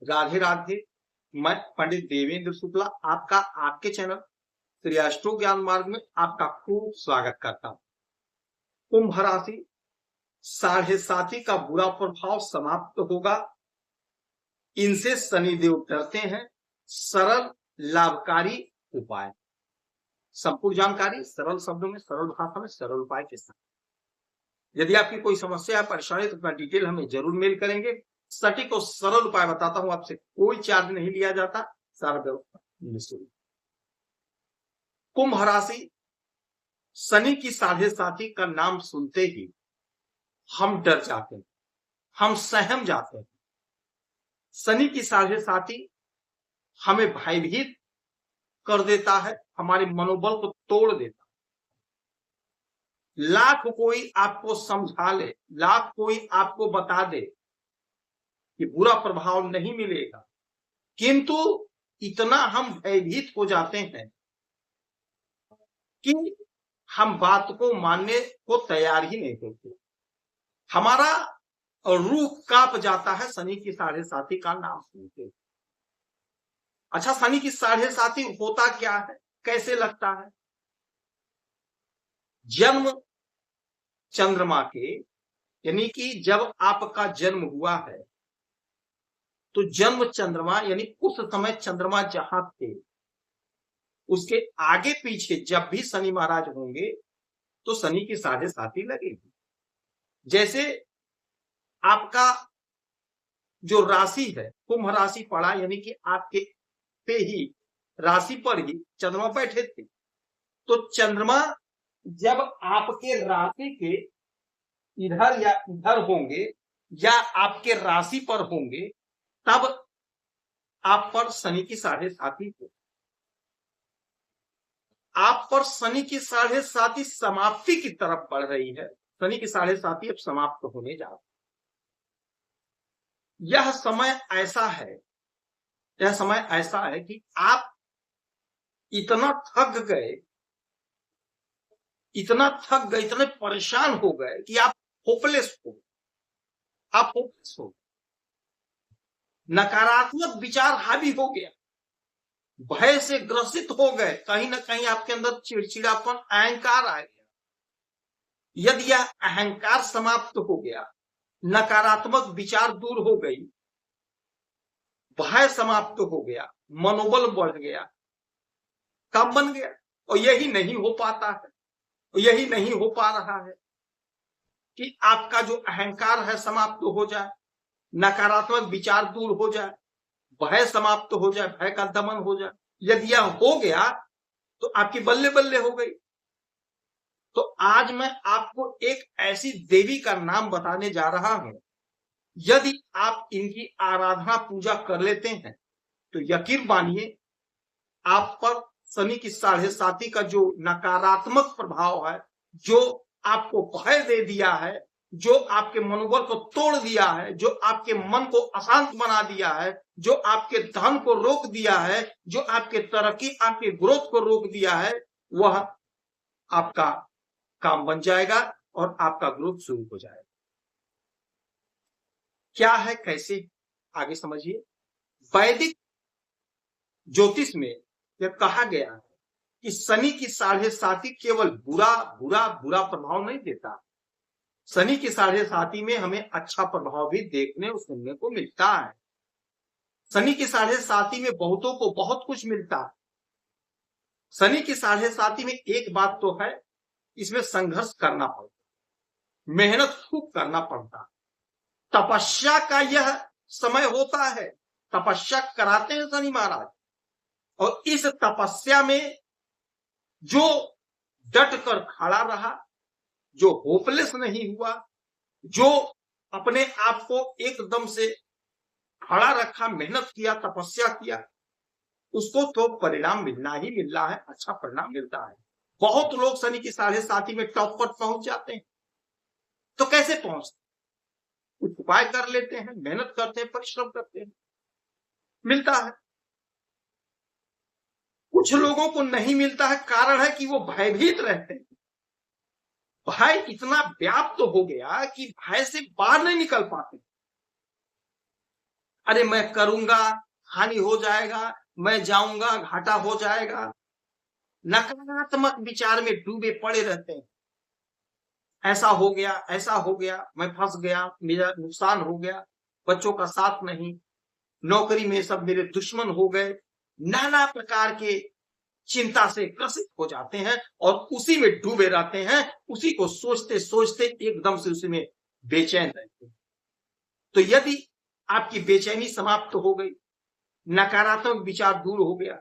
राधे राधे। मैं पंडित देवेंद्र शुक्ला आपका आपके चैनल श्री अष्टो ज्ञान मार्ग में आपका खूब स्वागत करता हूं। कुंभ राशि, 7.5 का बुरा प्रभाव समाप्त होगा। इनसे शनिदेव डरते हैं। सरल लाभकारी उपाय, संपूर्ण जानकारी सरल शब्दों में, सरल भाषा में, सरल उपाय के साथ। यदि आपकी कोई समस्या है, परेशानी, तो अपना डिटेल हमें जरूर मेल करेंगे। सटीक और सरल उपाय बताता हूं, आपसे कोई चार्ज नहीं लिया जाता, सारा व्यवस्था निःशुल्क। कुंभ राशि, शनि की 7.5 का नाम सुनते ही हम डर जाते हैं, हम सहम जाते हैं। शनि की 7.5 हमें भयभीत कर देता है, हमारे मनोबल को तोड़ देता है। लाख कोई आपको समझा ले, लाख कोई आपको बता दे कि बुरा प्रभाव नहीं मिलेगा, किंतु इतना हम भयभीत हो जाते हैं कि हम बात को मानने को तैयार ही नहीं होते। हमारा रूह कांप जाता है शनि की 7.5 का नाम सुनते। अच्छा, शनि की 7.5 होता क्या है, कैसे लगता है? जन्म चंद्रमा के, यानी कि जब आपका जन्म हुआ है तो जन्म चंद्रमा यानी उस समय चंद्रमा जहां थे उसके आगे पीछे जब भी शनि महाराज होंगे तो शनि की 7.5 लगेगी। जैसे आपका जो राशि है कुंभ राशि पड़ा, यानी कि आपके पे ही राशि पर ही चंद्रमा बैठे थे, तो चंद्रमा जब आपके राशि के इधर या इधर होंगे या आपके राशि पर होंगे तब आप पर शनि की 7.5 हो। आप पर शनि की 7.5 समाप्ति की तरफ बढ़ रही है। शनि की 7.5 अब समाप्त होने जा रही है। यह समय ऐसा है, यह समय ऐसा है कि आप इतना थक गए, इतना थक गए, इतने परेशान हो गए कि आप होपलेस हो, आप होपलेस हो। नकारात्मक विचार हावी हो गया, भय से ग्रसित हो गए, कहीं ना कहीं आपके अंदर चिड़चिड़ापन, अहंकार आ गया। यदि यह अहंकार समाप्त हो गया, नकारात्मक विचार दूर हो गई, भय समाप्त हो गया, मनोबल बढ़ गया, कब बन गया? और यही नहीं हो पाता है, यही नहीं हो पा रहा है कि आपका जो अहंकार है समाप्त हो जाए, नकारात्मक विचार दूर हो जाए, भय समाप्त हो जाए, भय का दमन हो जाए। यदि यह हो गया तो आपकी बल्ले बल्ले हो गई। तो आज मैं आपको एक ऐसी देवी का नाम बताने जा रहा हूं, यदि आप इनकी आराधना पूजा कर लेते हैं तो यकीन मानिए आप पर शनि की 7.5 का जो नकारात्मक प्रभाव है, जो आपको भय दे दिया है, जो आपके मनोबल को तोड़ दिया है, जो आपके मन को अशांत बना दिया है, जो आपके धन को रोक दिया है, जो आपके तरक्की, आपके ग्रोथ को रोक दिया है, वह आपका काम बन जाएगा और आपका ग्रोथ शुरू हो जाएगा। क्या है, कैसे, आगे समझिए। वैदिक ज्योतिष में यह कहा गया है कि शनि की 7.5 केवल बुरा बुरा बुरा प्रभाव नहीं देता, शनि की 7.5 में हमें अच्छा प्रभाव भी देखने और सुनने को मिलता है। शनि की 7.5 में बहुतों को बहुत कुछ मिलता है। शनि की 7.5 में एक बात तो है, इसमें संघर्ष करना पड़ता, मेहनत खूब करना पड़ता, तपस्या का यह समय होता है। तपस्या कराते हैं शनि महाराज, और इस तपस्या में जो डट कर खड़ा रहा, जो होपलेस नहीं हुआ, जो अपने आप को एकदम से खड़ा रखा, मेहनत किया, तपस्या किया, उसको तो परिणाम मिलना ही मिल रहा है, अच्छा परिणाम मिलता है। बहुत लोग शनि की 7.5 में टॉप पर पहुंच जाते हैं। तो कैसे पहुंचते? कुछ उपाय कर लेते हैं, मेहनत करते हैं, परिश्रम करते हैं, मिलता है। कुछ लोगों को नहीं मिलता है, कारण है कि वो भयभीत रहते हैं। भय इतना व्याप्त हो गया कि भय से बाहर नहीं निकल पाते। अरे मैं करूंगा, हानि हो जाएगा, मैं जाऊंगा, घाटा हो जाएगा, नकारात्मक विचार में डूबे पड़े रहते हैं। ऐसा हो गया, ऐसा हो गया, मैं फंस गया, मेरा नुकसान हो गया, बच्चों का साथ नहीं, नौकरी में सब मेरे दुश्मन हो गए, नाना प्रकार के चिंता से ग्रसित हो जाते हैं और उसी में डूबे रहते हैं, उसी को सोचते सोचते एकदम से उसी में बेचैन रहते हैं। तो यदि आपकी बेचैनी समाप्त हो गई, नकारात्मक विचार दूर हो गया,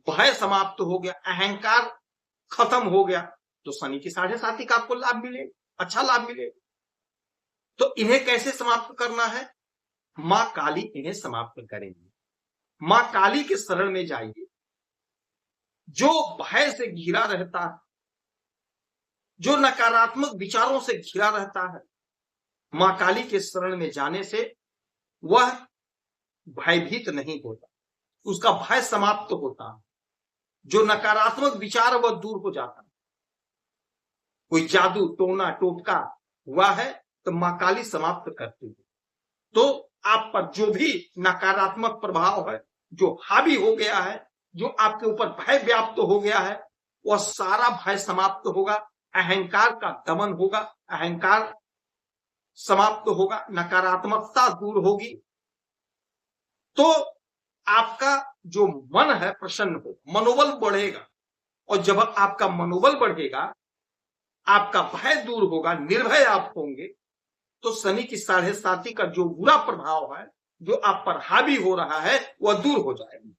भय समाप्त हो गया, अहंकार खत्म हो गया, तो शनि की 7.5 का आपको लाभ मिले, अच्छा लाभ मिले। तो इन्हें कैसे समाप्त करना है? मां काली इन्हें समाप्त करेंगी। मां काली के शरण में जाइए। जो भय से घिरा रहता है, जो नकारात्मक विचारों से घिरा रहता है, मां काली के शरण में जाने से वह भयभीत नहीं होता, उसका भय समाप्त होता है, जो नकारात्मक विचार वह दूर हो जाता है। कोई जादू टोना टोटका हुआ है तो मां काली समाप्त करती है। तो आप पर जो भी नकारात्मक प्रभाव है, जो हावी हो गया है, जो आपके ऊपर भय व्याप्त हो गया है, वह सारा भय समाप्त होगा, अहंकार का दमन होगा, अहंकार समाप्त होगा, नकारात्मकता दूर होगी। तो आपका जो मन है प्रसन्न हो, मनोबल बढ़ेगा, और जब आपका मनोबल बढ़ेगा, आपका भय दूर होगा, निर्भय आप होंगे, तो शनि की 7.5 का जो बुरा प्रभाव है, जो आप पर हावी हो रहा है, वह दूर हो जाएगा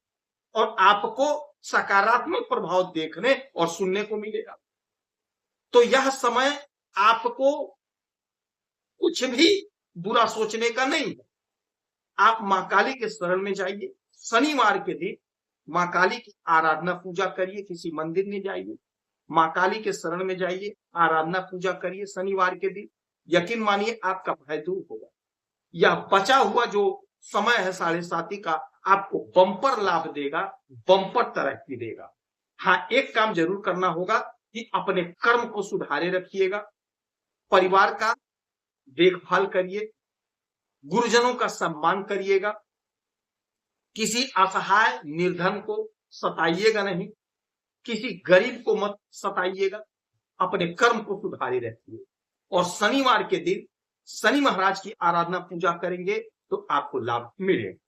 और आपको सकारात्मक प्रभाव देखने और सुनने को मिलेगा। तो यह समय आपको कुछ भी बुरा सोचने का नहीं है। आप मां काली के शरण में जाइए, शनिवार के दिन मां काली की आराधना पूजा करिए, किसी मंदिर में जाइए, मां काली के शरण में जाइए, आराधना पूजा करिए शनिवार के दिन। यकीन मानिए आपका भय दूर होगा। यह बचा हुआ जो समय है 7.5 का, आपको बम्पर लाभ देगा, बम्पर तरक्की देगा। हाँ, एक काम जरूर करना होगा कि अपने कर्म को सुधारे रखिएगा, परिवार का देखभाल करिए, गुरुजनों का सम्मान करिएगा, किसी असहाय निर्धन को सताइएगा नहीं, किसी गरीब को मत सताइएगा, अपने कर्म को सुधारे रखिए। और शनिवार के दिन शनि महाराज की आराधना पूजा करेंगे तो आपको लाभ मिलेगा।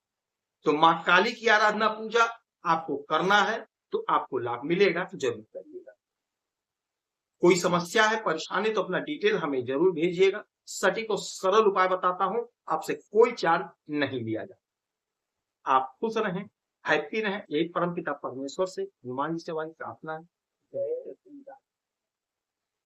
तो मां काली की आराधना पूजा आपको करना है तो आपको लाभ मिलेगा, तो जरूर करिएगा। कोई समस्या है, परेशानी, तो अपना डिटेल हमें जरूर भेजिएगा। सटीक और सरल उपाय बताता हूं, आपसे कोई चार्ज नहीं लिया जाता। आप खुश रहें, हैप्पी रहें, यही परमपिता परमेश्वर से हनुमान जी से हमारी प्रार्थना है।